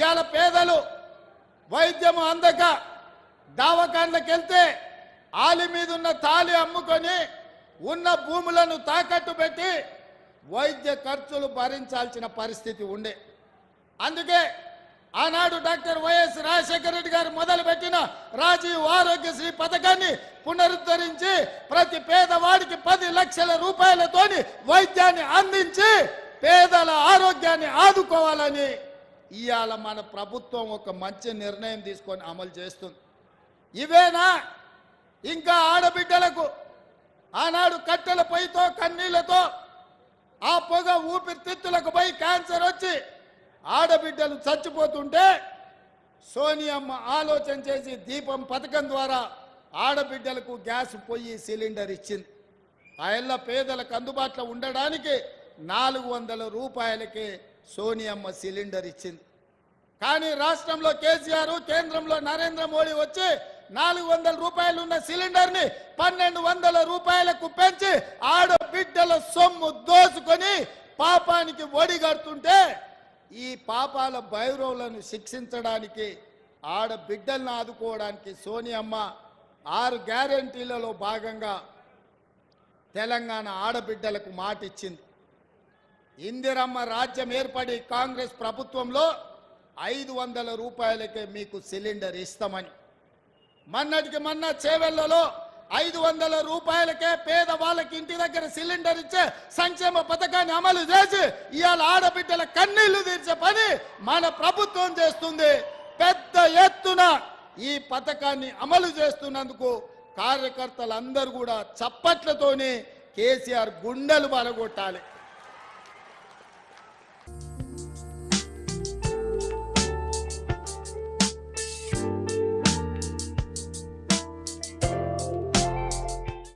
ఇవాళ పేదలు వైద్యం అందక దవాఖానలకు వెళ్తే ఆలి మీద ఉన్న తాళి అమ్ముకొని ఉన్న భూములను తాకట్టు పెట్టి వైద్య ఖర్చులు భరించాల్సిన పరిస్థితి ఉండే. అందుకే ఆనాడు డాక్టర్ వైఎస్ రాజశేఖర రెడ్డి గారు మొదలుపెట్టిన రాజీవ్ ఆరోగ్యశ్రీ పథకాన్ని పునరుద్ధరించి ప్రతి పేదవాడికి 10 లక్షల రూపాయలతోని వైద్యాన్ని అందించి పేదల ఆరోగ్యాన్ని ఆదుకోవాలని ఇవాళ మన ప్రభుత్వం ఒక మంచి నిర్ణయం తీసుకొని అమలు చేస్తుంది. ఇవేనా ఇంకా ఆడబిడ్డలకు ఆనాడు కట్టెల పొయ్యితో కన్నీళ్లతో ఆ పొగ ఊపిరితిత్తులకు పోయి క్యాన్సర్ వచ్చి ఆడబిడ్డలు చచ్చిపోతుంటే సోనియమ్మ ఆలోచన చేసి దీపం పథకం ద్వారా ఆడబిడ్డలకు గ్యాస్ పొయ్యి సిలిండర్ ఇచ్చింది. ఆ ఎల్ల పేదలకు అందుబాటులో ఉండడానికి 400 రూపాయలకే సోనియమ్మ సిలిండర్ ఇచ్చింది. కానీ రాష్ట్రంలో కేసీఆర్, కేంద్రంలో నరేంద్ర మోడీ వచ్చి 400 రూపాయలు ఉన్న సిలిండర్ని 1200 రూపాయలకు పెంచి ఆడబిడ్డల సొమ్ము దోచుకొని పాపానికి ఒడిగడుతుంటే ఈ పాపాల భైరవులను శిక్షించడానికి ఆడబిడ్డలను ఆదుకోవడానికి సోనియమ్మ 6 గ్యారెంటీలలో భాగంగా తెలంగాణ ఆడబిడ్డలకు మాట ఇచ్చింది. ఇందిరమ్మ రాజ్యం ఏర్పడి కాంగ్రెస్ ప్రభుత్వంలో 500 రూపాయలకే మీకు సిలిండర్ ఇస్తామని మొన్నటికి మొన్న చేవెళ్లలో 500 రూపాయలకే పేదవాళ్ళకి ఇంటి దగ్గర సిలిండర్ ఇచ్చే సంక్షేమ పథకాన్ని అమలు చేసి ఇవాళ ఆడబిడ్డల కన్నీళ్లు తీర్చే పని మన ప్రభుత్వం చేస్తుంది. పెద్ద ఎత్తున ఈ పథకాన్ని అమలు చేస్తున్నందుకు కార్యకర్తలందరూ కూడా చప్పట్లతోనే కేసీఆర్ గుండెలు బలగొట్టాలి.